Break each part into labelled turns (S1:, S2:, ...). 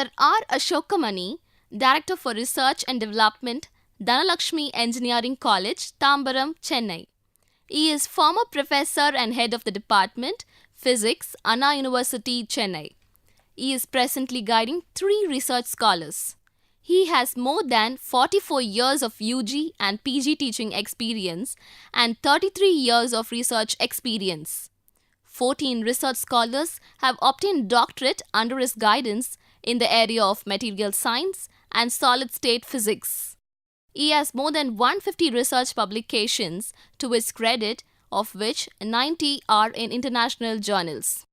S1: Professor R. Ashokamani, Director for Research and Development, Dhanalakshmi Engineering College, Tambaram, Chennai. He is former professor and head of the department, Physics, Anna University, Chennai. He is presently guiding 3 research scholars. He has more than 44 years of UG and PG teaching experience and 33 years of research experience. 14 research scholars have obtained doctorate under his guidance in the area of material science and solid-state physics. He has more than 150 research publications to his credit, of which 90 are in international journals.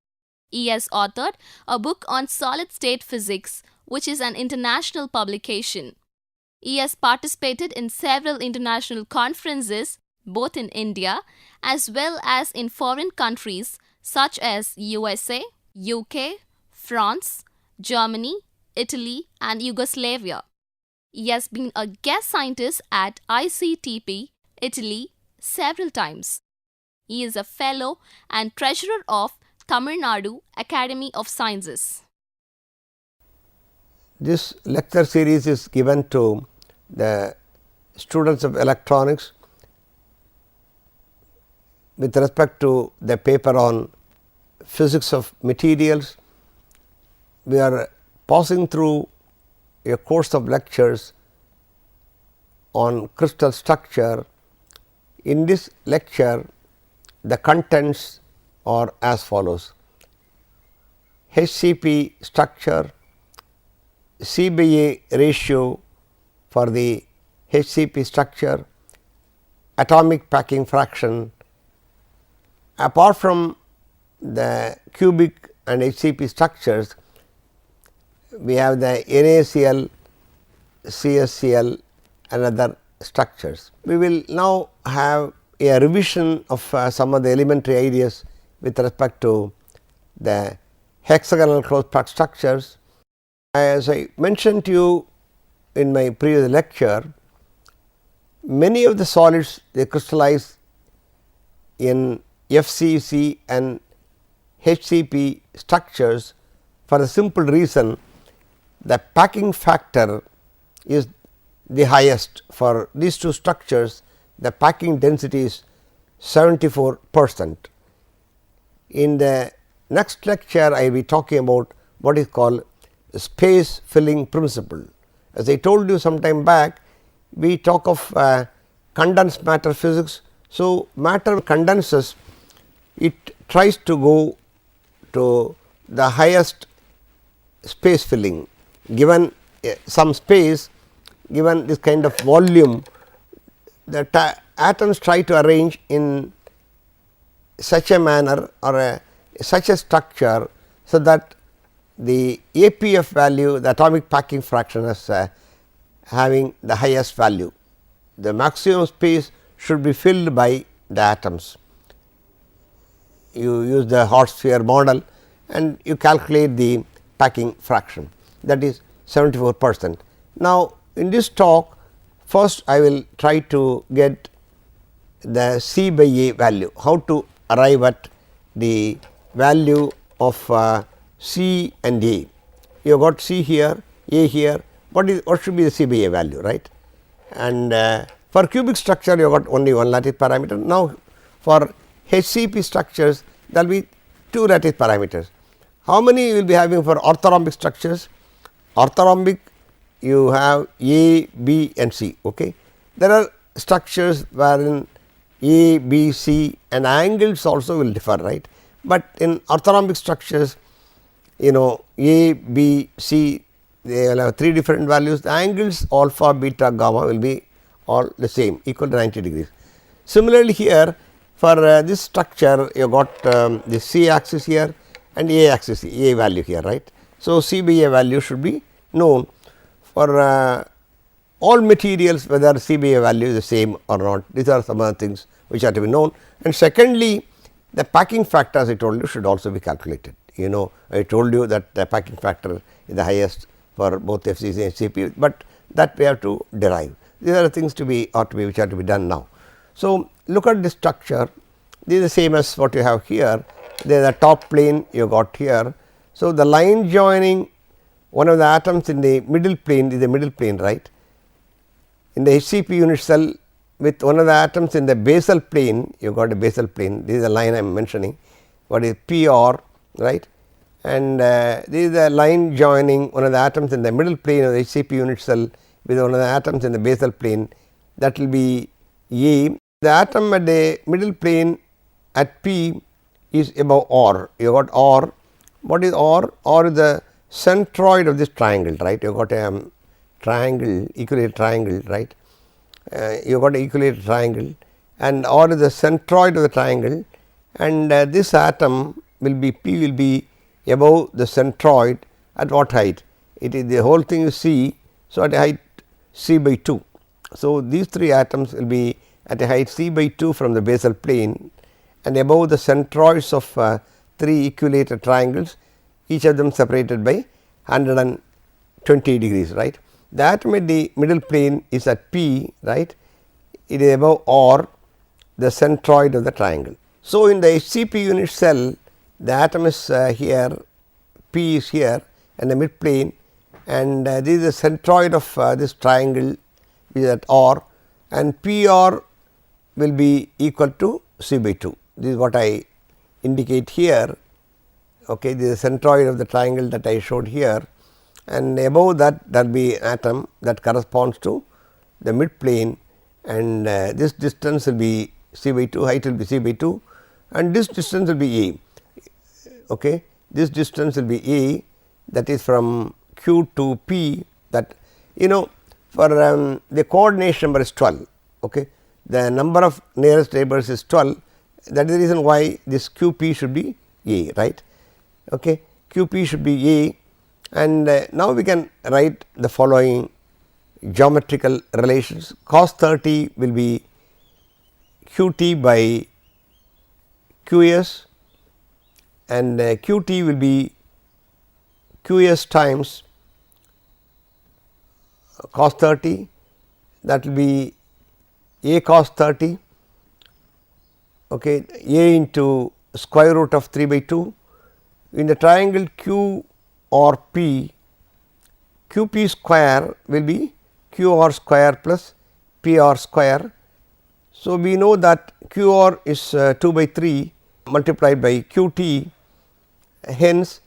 S1: He has authored a book on solid-state physics, which is an international publication. He has participated in several international conferences, both in India as well as in foreign countries such as USA, UK, France, Germany, Italy, and Yugoslavia. He has been a guest scientist at ICTP, Italy, several times. He is a fellow and treasurer of Tamil Nadu Academy of Sciences.
S2: This lecture series is given to the students of electronics with respect to the paper on physics of materials. We are passing through a course of lectures on crystal structure. In this lecture, the contents are as follows: HCP structure, C by A ratio for the HCP structure, atomic packing fraction. Apart from the cubic and HCP structures, we have the NaCl, CSCl and other structures. We will now have a revision of some of the elementary ideas with respect to the hexagonal closed packed structures. As I mentioned to you in my previous lecture, many of the solids they crystallize in FCC and HCP structures for the simple reason the packing factor is the highest. For these two structures, the packing density is 74%. In the next lecture, I will be talking about what is called space filling principle. As I told you some time back, we talk of condensed matter physics. So, matter condenses, it tries to go to the highest space filling. Given some space, given this kind of volume, the atoms try to arrange in such a manner or such a structure, so that the APF value, the atomic packing fraction, is having the highest value. The maximum space should be filled by the atoms. You use the hot sphere model and you calculate the packing fraction, that is 74%. Now, in this talk, first I will try to get the C by A value, how to arrive at the value of C and A. You have got C here, A here, what should be the C by A value, right? And for cubic structure you have got only one lattice parameter. Now, for HCP structures there will be 2 lattice parameters. How many you will be having for orthorhombic structures? Orthorhombic you have A, B and C. Okay. There are structures wherein A, B, C and angles also will differ, right. But in orthorhombic structures, you know, A, B, C, they will have 3 different values. The angles alpha, beta, gamma will be all the same, equal to 90 degrees. Similarly, here for this structure you got the C axis here and A axis, A value here, right. So, C by A value should be known for all materials, whether C by A value is the same or not. These are some of the things which are to be known. And secondly, the packing factor, as I told you, should also be calculated. You know, I told you that the packing factor is the highest for both FCC and CP, but that we have to derive. These are the things to be which are to be done now. So, look at this structure. This is the same as what you have here. There is a top plane you got here. So, the line joining one of the atoms in the middle plane is the middle plane, right. In the HCP unit cell with one of the atoms in the basal plane, you got a basal plane, this is the line I am mentioning, what is PR, right, and this is a line joining one of the atoms in the middle plane of the HCP unit cell with one of the atoms in the basal plane, that will be A. The atom at the middle plane at P is above R, you got R. What is R? R is the centroid of this triangle, right. You got a triangle, equilateral triangle, right. You got an equilateral triangle and R is the centroid of the triangle, and this atom will be P will be above the centroid at what height? It is the whole thing is C. So, at a height C by 2. So, these 3 atoms will be at a height C by 2 from the basal plane and above the centroids of 3 equilateral triangles, each of them separated by 120 degrees, right. The atom at the middle plane is at P, right, it is above R, the centroid of the triangle. So, in the HCP unit cell, the atom is here, P is here and the mid plane, and this is the centroid of this triangle which is at R, and PR will be equal to C by 2. This is what I indicate here. Okay, this is the centroid of the triangle that I showed here, and above that there will be atom that corresponds to the mid plane, and this distance will be C by 2, height will be C by 2, and this distance will be A. Okay. This distance will be A, that is from Q to P, that for the coordination number is 12. Okay. The number of nearest neighbors is 12, that is the reason why this Q P should be A, right. Okay. Q P should be A, and now we can write the following geometrical relations. Cos 30 will be Q T by Q S, and Q T will be Q S times cos 30, that will be A cos 30, okay, A into square root of 3 by 2. In the triangle Q or P, Q P square will be Q R square plus P R square. So, we know that Q R is 2 by 3 multiplied by Q T, hence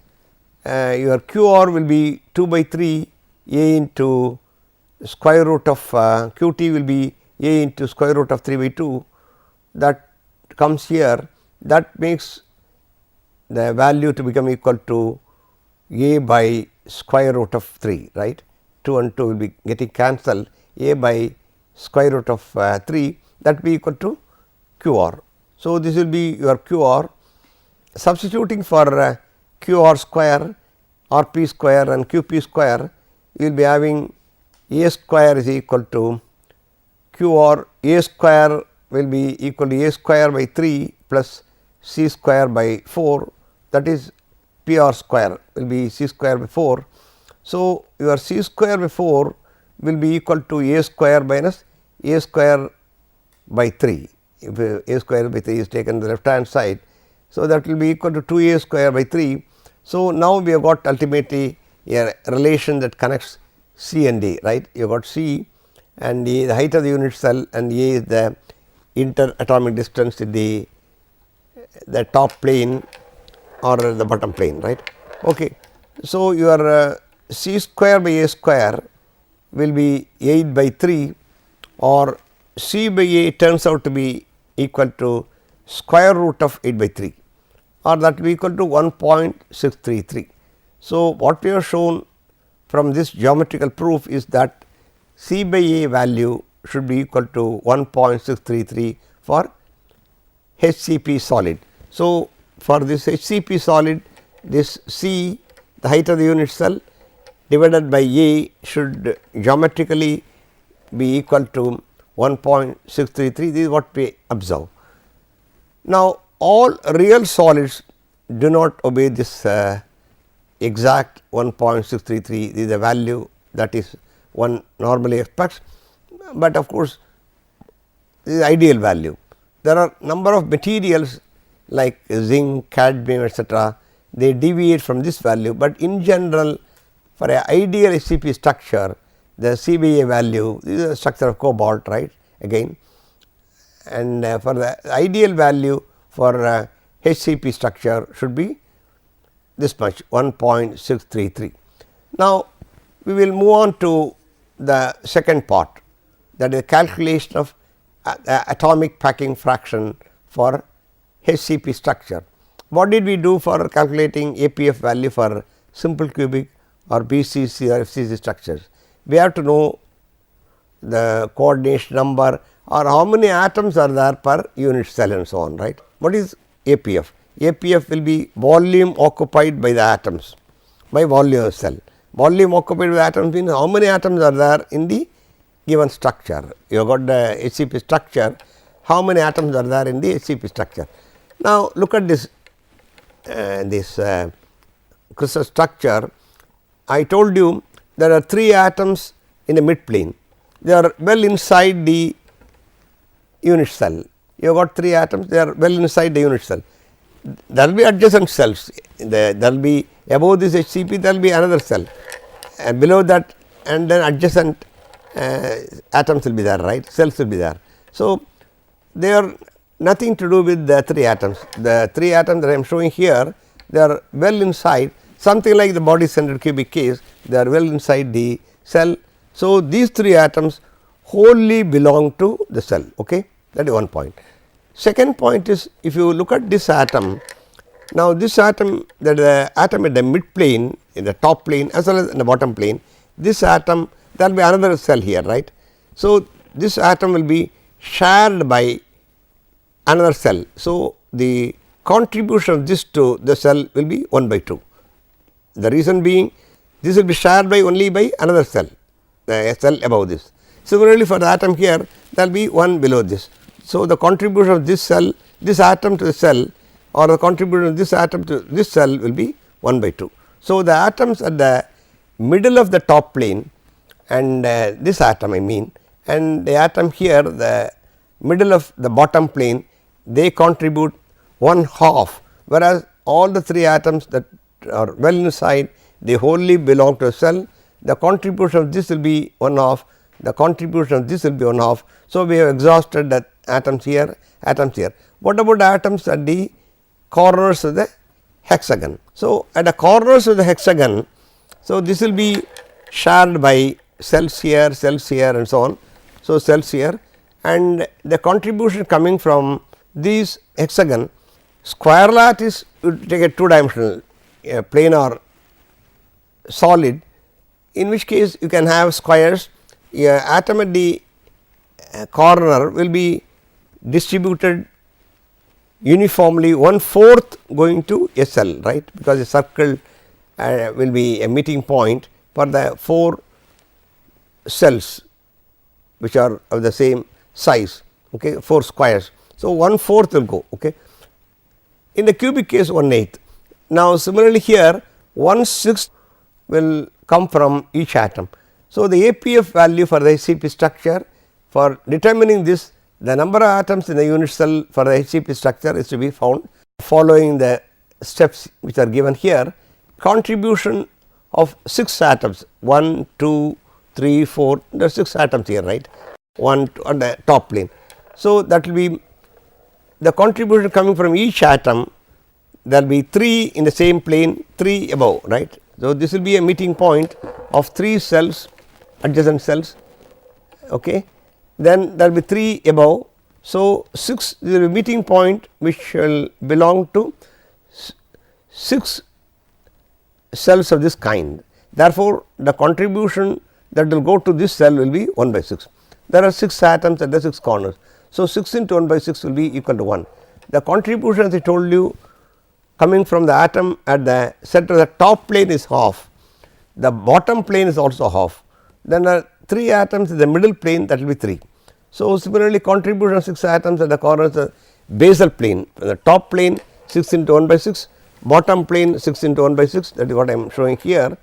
S2: your Q R will be 2 by 3 A into square root of Q T will be A into square root of 3 by 2, that comes here, that makes the value to become equal to A by square root of 3, right. 2 and 2 will be getting cancelled, A by square root of 3, that will be equal to Q R. So, this will be your Q R. Substituting for Q R square, R P square and Q P square, you will be having A square is equal to Q R, A square will be equal to A square by 3 plus C square by 4, that is P R square will be C square by 4. So, your C square by 4 will be equal to A square minus A square by 3, if A square by 3 is taken to the left hand side. So, that will be equal to 2 A square by 3. So, now we have got ultimately a relation that connects C and A, right. You got C and the height of the unit cell, and A is the interatomic distance in the top plane or the bottom plane, right. Okay. So, your C square by A square will be 8 by 3, or C by A turns out to be equal to square root of 8 by 3, or that will be equal to 1.633. So, what we have shown from this geometrical proof is that C by A value should be equal to 1.633 for HCP solid. So, for this HCP solid, this C, the height of the unit cell, divided by A should geometrically be equal to 1.633. This is what we observe. Now, all real solids do not obey this exact 1.633, this is the value that is one normally expects, but of course, this is ideal value. There are number of materials like zinc, cadmium, etc., they deviate from this value, but in general for an ideal HCP structure, the CBA value, this is a structure of cobalt, right, again, and for the ideal value for HCP structure should be this much, 1.633. Now, we will move on to the second part, that is calculation of atomic packing fraction for HCP structure. What did we do for calculating APF value for simple cubic or BCC or FCC structures? We have to know the coordination number or how many atoms are there per unit cell and so on, right. What is APF? APF will be volume occupied by the atoms, by volume of cell. Volume occupied by atoms means how many atoms are there in the given structure. You have got the HCP structure, how many atoms are there in the HCP structure. Now, look at this crystal structure. I told you there are 3 atoms in the mid plane, they are well inside the unit cell. You have got 3 atoms, they are well inside the unit cell. There will be adjacent cells, there will be above this HCP, there will be another cell, and below that, and then adjacent atoms will be there, right, cells will be there. So, they are nothing to do with the 3 atoms. The 3 atoms that I am showing here, they are well inside, something like the body centered cubic case, they are well inside the cell. So, these 3 atoms wholly belong to the cell, okay? That is one point. Second point is, if you look at this atom, now this atom, that the atom at the mid plane, in the top plane as well as in the bottom plane, this atom, there will be another cell here, right. So, this atom will be shared by another cell. So, the contribution of this to the cell will be 1 by 2. The reason being, this will be shared by only by another cell, the cell above this. Similarly, for the atom here, there will be one below this. So, the contribution of this cell, this atom to the cell, or the contribution of this atom to this cell will be 1 by 2. So, the atoms at the middle of the top plane and this atom I mean, and the atom here, the middle of the bottom plane, they contribute 1/2, whereas all the 3 atoms that are well inside, they wholly belong to a cell. The contribution of this will be 1/2, the contribution of this will be 1/2. So, we have exhausted the atoms here, atoms here. What about the atoms at the corners of the hexagon? So, at the corners of the hexagon, so this will be shared by cells here and so on. So, cells here, and the contribution coming from these hexagon, square lattice you take a 2 dimensional planar solid, in which case you can have squares. Atom at the corner will be distributed uniformly 1/4 going to a cell, right, because a circle will be a meeting point for the 4 cells which are of the same size, okay, 4 squares. So, 1/4 will go, okay. In the cubic case 1/8. Now, similarly here 1/6 will come from each atom. So, the APF value for the HCP structure, for determining this, the number of atoms in the unit cell for the HCP structure is to be found following the steps which are given here. Contribution of 6 atoms, 1, 2, 3, 4, there are 6 atoms here, right, 1 on the top plane. So, that will be the contribution coming from each atom, there will be 3 in the same plane, 3 above, right. So, this will be a meeting point of 3 cells, adjacent cells, okay. Then there will be 3 above. So, 6 is a meeting point which will belong to 6 cells of this kind. Therefore, the contribution that will go to this cell will be 1 by 6. There are 6 atoms at the 6 corners. So, 6 into 1 by 6 will be equal to 1. The contribution, as I told you, coming from the atom at the center of the top plane is half, the bottom plane is also half. Then there are 3 atoms in the middle plane, that will be 3. So, similarly, contribution of 6 atoms at the corners of basal plane, the top plane 6 into 1 by 6, bottom plane 6 into 1 by 6, that is what I am showing here,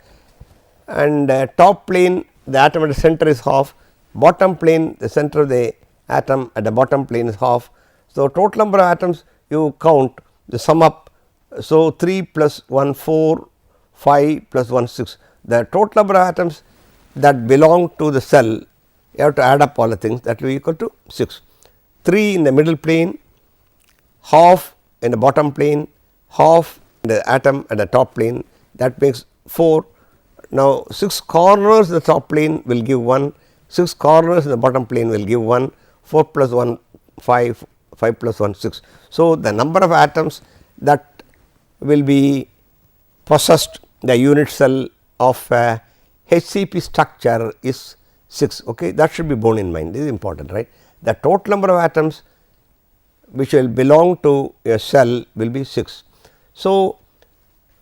S2: and top plane the atom at the center is half, bottom plane the center of the atom at the bottom plane is half. So, total number of atoms you count, the sum up. So, 3 plus 1 4, 5 plus 1 6, the total number of atoms that belong to the cell, you have to add up all the things, that will be equal to 6. 3 in the middle plane, half in the bottom plane, half in the atom at the top plane, that makes 4. Now, 6 corners in the top plane will give 1, 6 corners in the bottom plane will give 1, 4 plus 1 5, 5 plus 1 6. So, the number of atoms that will be possessed the unit cell of a HCP structure is 6. Okay. That should be borne in mind, this is important, right. The total number of atoms which will belong to a cell will be 6. So,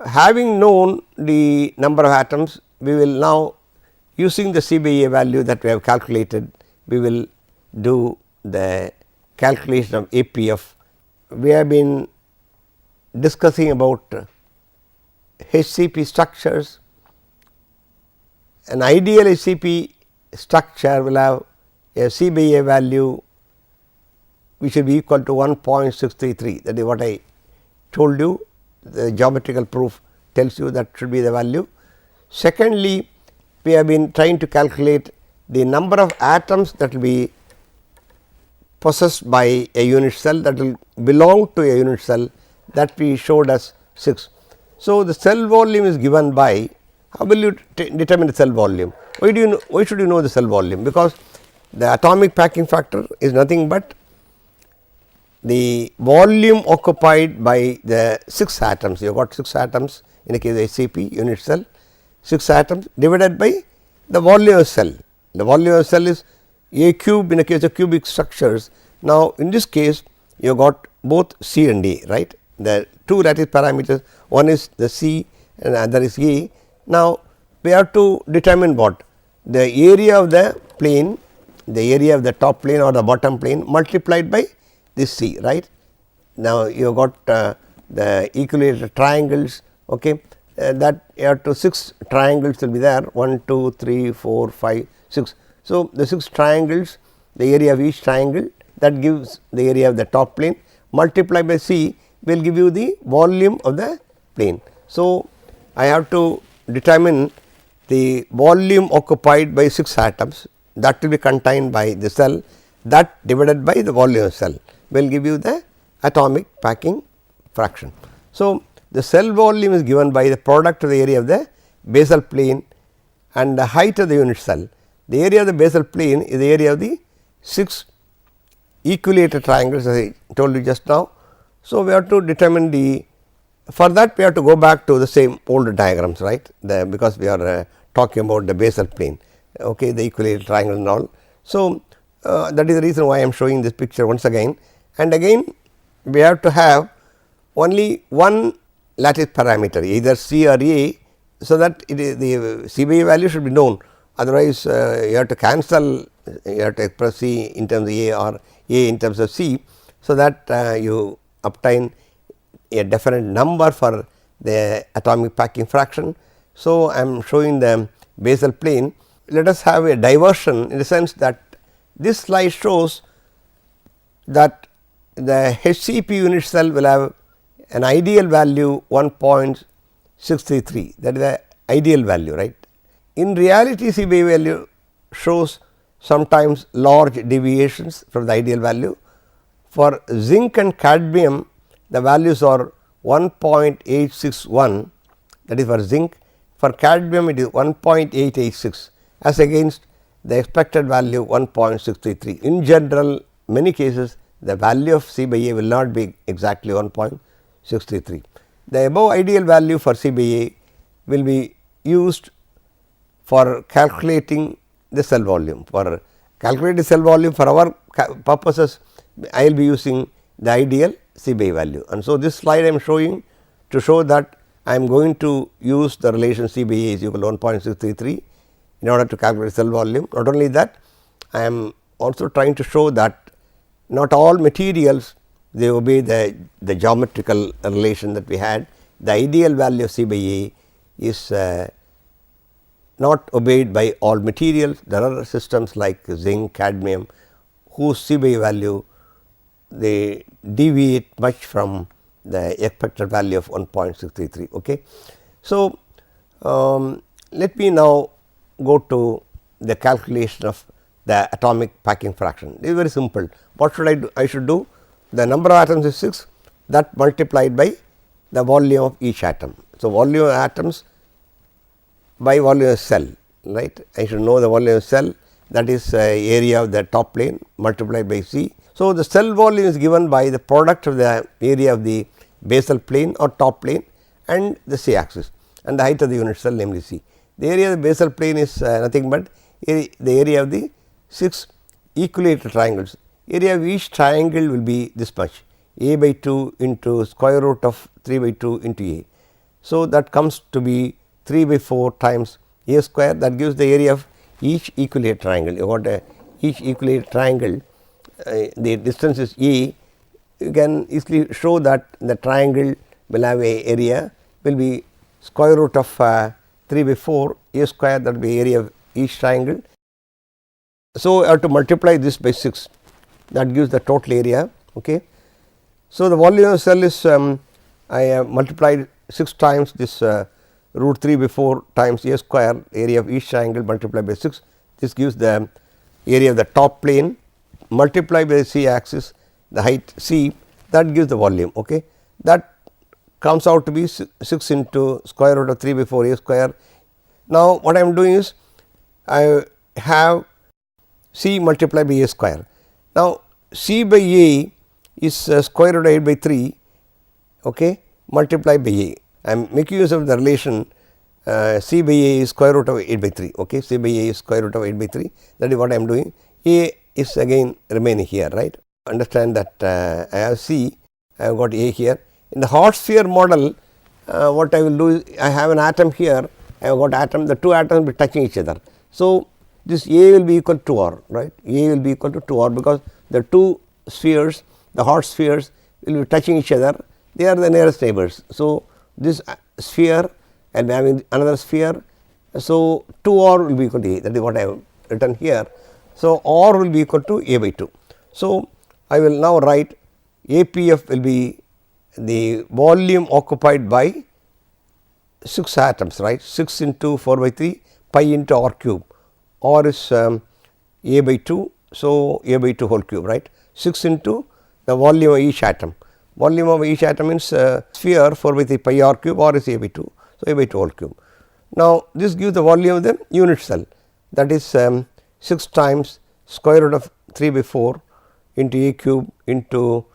S2: having known the number of atoms, we will now using the CBA value that we have calculated, we will do the calculation of APF. We have been discussing about HCP structures. An ideal HCP structure will have a CBA value which will be equal to 1.633, that is what I told you, the geometrical proof tells you that should be the value. Secondly, we have been trying to calculate the number of atoms that will be possessed by a unit cell, that will belong to a unit cell, that we showed as 6. So, the cell volume is given by, how will you determine the cell volume? Why should you know the cell volume? Because the atomic packing factor is nothing but the volume occupied by the 6 atoms. You have got 6 atoms in the case of HCP unit cell, 6 atoms divided by the volume of cell. The volume of cell is A cube in the case of cubic structures. Now, in this case you have got both C and A, right. The 2 lattice parameters, one is the C and other is A. Now, we have to determine what the area of the plane, the area of the top plane or the bottom plane multiplied by this C, right. Now, you have got the equilateral triangles, okay, that you have to 6 triangles will be there, 1, 2, 3, 4, 5, 6. So, the 6 triangles, the area of each triangle, that gives the area of the top plane multiplied by C will give you the volume of the plane. So, I have to determine the volume occupied by 6 atoms, that will be contained by the cell, that divided by the volume of cell will give you the atomic packing fraction. So, the cell volume is given by the product of the area of the basal plane and the height of the unit cell. The area of the basal plane is the area of the 6 equilateral triangles, as I told you just now. So, we have to determine the, for that we have to go back to the same old diagrams, right, because we are talking about the basal plane, okay, the equilateral triangle and all. So, that is the reason why I am showing this picture once again, and again we have to have only one lattice parameter, either C or A, so that it is the CBA value should be known, otherwise you have to cancel, you have to express C in terms of A or A in terms of C. So, that you obtain a definite number for the atomic packing fraction. So, I am showing the basal plane. Let us have a diversion in the sense that this slide shows that the HCP unit cell will have an ideal value 1.633, that is the ideal value, right. In reality, CBA value shows sometimes large deviations from the ideal value. For zinc and cadmium, the values are 1.861, that is for zinc. For cadmium, it is 1.886 as against the expected value 1.633. In general, many cases the value of C by A will not be exactly 1.633. The above ideal value for C by A will be used for calculating the cell volume. For calculating cell volume for our purposes, I will be using the ideal C by A value. And so, this slide I am showing to show that I am going to use the relation C by A is equal to 1.633 in order to calculate cell volume. Not only that, I am also trying to show that not all materials they obey the geometrical relation that we had. The ideal value of C by A is not obeyed by all materials. There are systems like zinc, cadmium, whose C by A value they deviate much from the expected value of 1.633. Okay. So, let me now go to the calculation of the atomic packing fraction. It is very simple. What should I do? I should do the number of atoms is 6, that multiplied by the volume of each atom. So, volume of atoms by volume of cell, right. I should know the volume of cell, that is area of the top plane multiplied by C. So, the cell volume is given by the product of the area of the basal plane or top plane and the C axis and the height of the unit cell, namely C. The area of the basal plane is nothing but the area of the 6 equilateral triangles. Area of each triangle will be this much, a by 2 into square root of 3 by 2 into a. So, that comes to be 3 by 4 times a square, that gives the area of each equilateral triangle. You got each equilateral triangle, the distance is a. You can easily show that the triangle will have a area will be square root of 3 by 4 a square, that will be area of each triangle. So, I have to multiply this by 6, that gives the total area. Okay. So, the volume of cell is I have multiplied 6 times this root 3 by 4 times a square, area of each triangle multiplied by 6. This gives the area of the top plane multiplied by the C axis, the height C, that gives the volume. Okay. That comes out to be 6 into square root of 3 by 4 a square. Now, what I am doing is I have C multiplied by a square. Now, C by a is square root of 8 by 3, okay, multiplied by a. I am making use of the relation C by a is square root of 8 by 3, okay. C by a is square root of 8 by 3, that is what I am doing. A is again remaining here, right. Understand that I have C, I have got A here. In the hot sphere model, what I will do is I have an atom here, I have got atom, the two atoms will be touching each other. So, this A will be equal to R, right. A will be equal to 2R, because the two spheres, the hot spheres will be touching each other, they are the nearest neighbors. So, this sphere and having another sphere. So, 2R will be equal to A, that is what I have written here. So, R will be equal to A by 2. So, I will now write APF will be the volume occupied by 6 atoms, right, 6 into 4 by 3 pi into R cube. R is A by 2. So, A by 2 whole cube, right, 6 into the volume of each atom. Volume of each atom means sphere 4 by 3 pi R cube, R is A by 2. So, A by 2 whole cube. Now, this gives the volume of the unit cell, that is 6 times square root of 3 by 4 into A cube into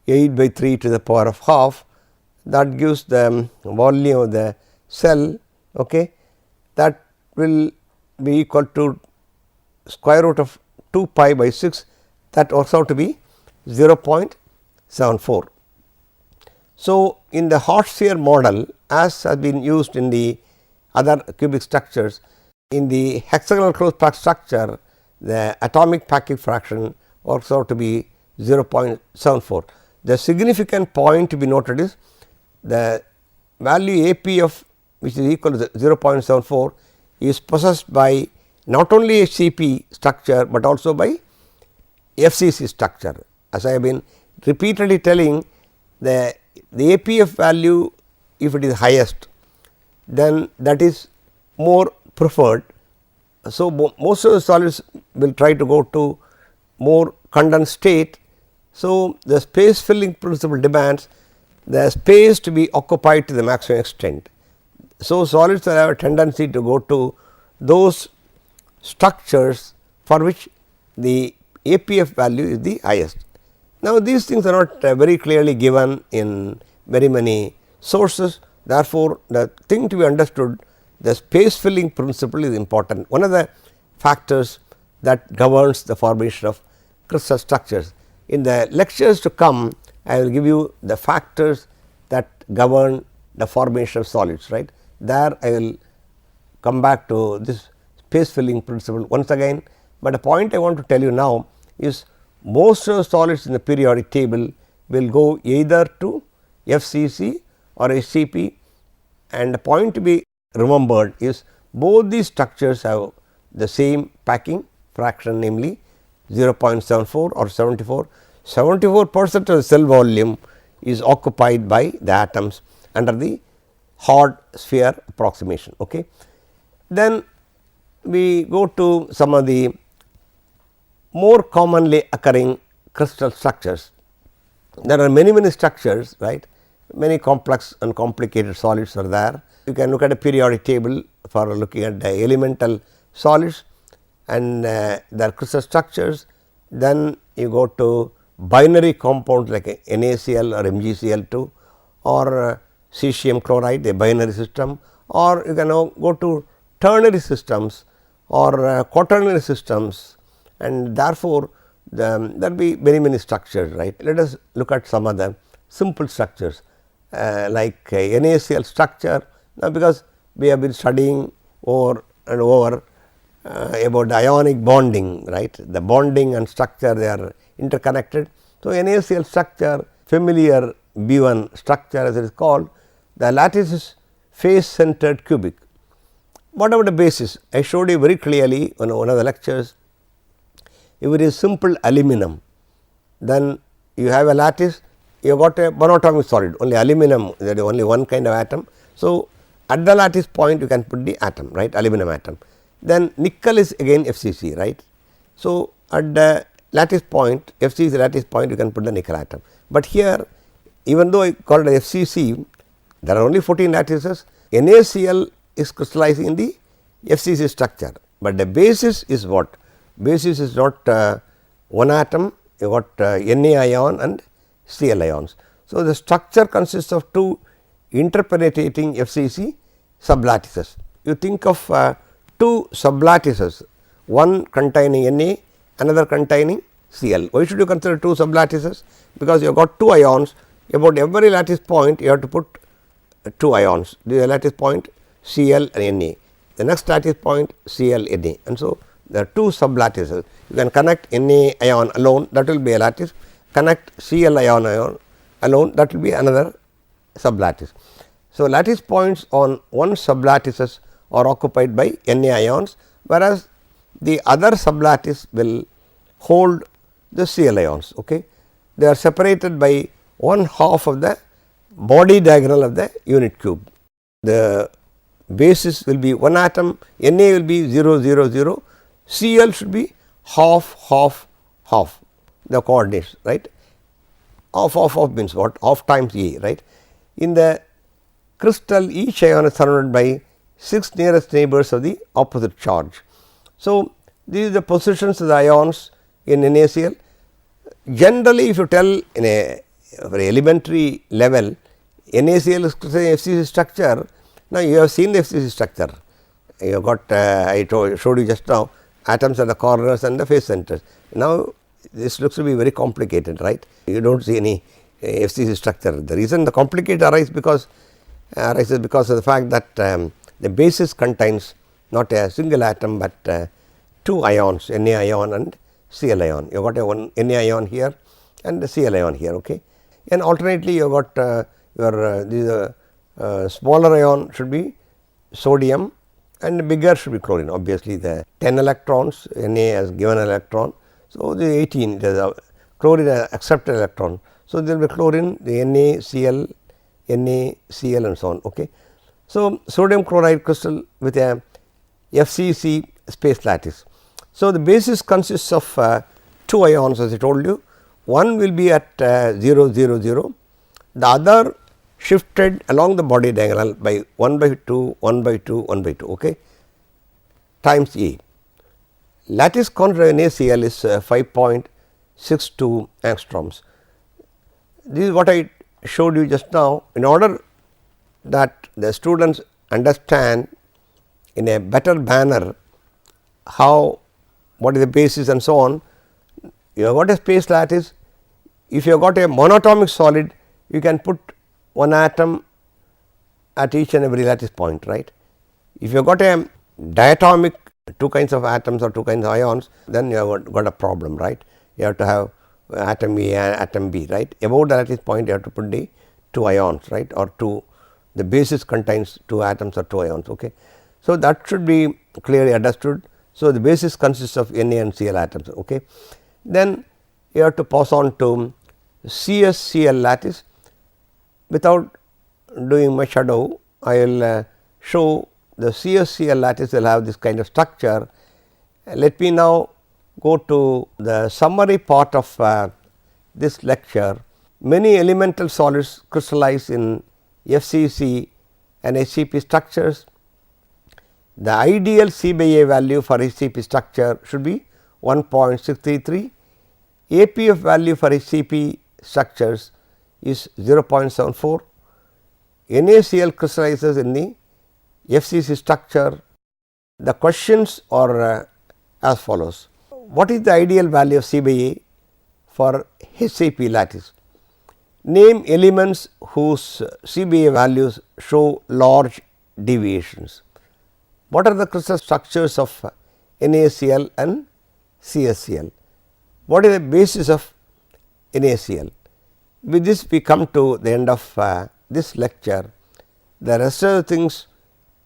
S2: 8 by 3 to the power of half, that gives the volume of the cell, okay, that will be equal to square root of 2 pi by 6, that works out to be 0.74. So, in the hot sphere model, as has been used in the other cubic structures, in the hexagonal closed packed structure, the atomic packing fraction works out to be 0.74. The significant point to be noted is the value APF, which is equal to 0.74, is possessed by not only a CP structure, but also by FCC structure. As I have been repeatedly telling, the APF value, if it is highest, then that is more preferred. So, most of the solids will try to go to more condensed state. So, the space filling principle demands the space to be occupied to the maximum extent. So, solids will have a tendency to go to those structures for which the APF value is the highest. Now, these things are not very clearly given in very many sources. Therefore, the thing to be understood, the space filling principle is important. One of the factors that governs the formation of crystal structures. In the lectures to come, I will give you the factors that govern the formation of solids, right. There I will come back to this space filling principle once again, but the point I want to tell you now is most of the solids in the periodic table will go either to FCC or HCP, and the point to be remembered is both these structures have the same packing fraction, namely 0.74 or 74. 74% of the cell volume is occupied by the atoms under the hard sphere approximation. Okay. Then we go to some of the more commonly occurring crystal structures. There are many structures, right, many complex and complicated solids are there. You can look at a periodic table for looking at the elemental solids and their crystal structures. Then you go to binary compounds like NaCl or MgCl2 or cesium chloride, a binary system, or you can now go to ternary systems or quaternary systems, and therefore, there will be many structures, right. Let us look at some of the simple structures like NaCl structure. Now, because we have been studying over and over about the ionic bonding, right, the bonding and structure they are interconnected. So, NaCl structure, familiar B1 structure as it is called, the lattice is face centered cubic. What about the basis? I showed you very clearly in one of the lectures. If it is simple aluminum, then you have a lattice, you have got a monatomic solid, only aluminum, there is only one kind of atom. So, at the lattice point you can put the atom, right, aluminum atom. Then nickel is again FCC, right. So, at the lattice point, FCC is the lattice point, you can put the nickel atom. But here, even though I call it FCC, there are only 14 lattices. NaCl is crystallizing in the FCC structure, but the basis is what? Basis is not one atom, you got Na ion and Cl ions. So, the structure consists of two interpenetrating FCC sublattices. You think of two sublattices, one containing Na, another containing Cl. Why should you consider two sublattices? Because you have got two ions, about every lattice point you have to put two ions, the lattice point Cl and Na, the next lattice point Cl Na, and so there are two sublattices. You can connect Na ion alone, that will be a lattice, connect Cl ion alone, that will be another sublattice. So, lattice points on one sublattices are occupied by Na ions, whereas the other sublattice will hold the Cl ions. Okay. They are separated by one half of the body diagonal of the unit cube. The basis will be one atom, Na will be 0 0 0, Cl should be half the coordinates, right. Half means what? Half times A, right. In the crystal, each ion is surrounded by 6 nearest neighbors of the opposite charge. So, these are the positions of the ions in NaCl. Generally, if you tell in a very elementary level, NaCl is FCC structure. Now, you have seen the FCC structure. You have got I showed you just now atoms at the corners and the face centers. Now, this looks to be very complicated, right. You do not see any FCC structure. The reason the complicated arises because of the fact that the basis contains not a single atom, but two ions, Na ion and Cl ion. You have got a one Na ion here and the Cl ion here. Okay. And alternately you have got your smaller ion should be sodium and bigger should be chlorine. Obviously, the 10 electrons, Na has given an electron. So, the 18 it is chlorine has accepted electron. So, there will be chlorine, the NaCl, NaCl and so on. Okay. So, sodium chloride crystal with a FCC space lattice. So, the basis consists of two ions, as I told you. One will be at 0 0 0, the other shifted along the body diagonal by 1 by 2, 1 by 2, 1 by 2, okay, times A. Lattice concentration NaCl is 5.62 angstroms. This is what I showed you just now. In order that the students understand in a better manner how, what is the basis and so on, you have got a space lattice. If you have got a monatomic solid, you can put one atom at each and every lattice point, right. If you have got a diatomic, two kinds of atoms or two kinds of ions, then you have got a problem, right. You have to have atom A and atom B, right. Above the lattice point, you have to put the two ions, right, or two, the basis contains two atoms or two ions. Okay. So, that should be clearly understood. So, the basis consists of Na and Cl atoms. Okay. Then you have to pass on to CsCl lattice. Without doing much ado, I will show the CSCl lattice will have this kind of structure. Let me now go to the summary part of this lecture. Many elemental solids crystallize in FCC and HCP structures. The ideal C by A value for HCP structure should be 1.633. APF value for HCP structures is 0.74. NaCl crystallizes in the FCC structure. The questions are as follows. What is the ideal value of C by A for HCP lattice? Name elements whose C by A values show large deviations. What are the crystal structures of NaCl and CSCl? What is the basis of NaCl? With this we come to the end of this lecture. The rest of the things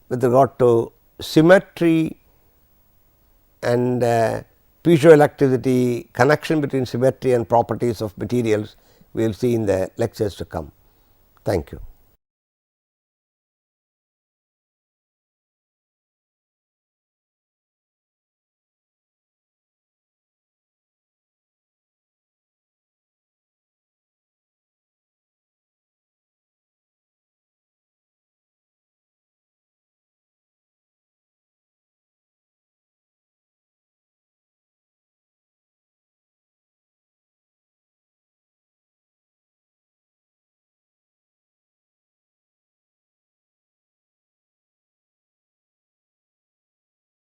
S2: with regard to symmetry and piezoelectricity, connection between symmetry and properties of materials, we will see in the lectures to come. Thank you.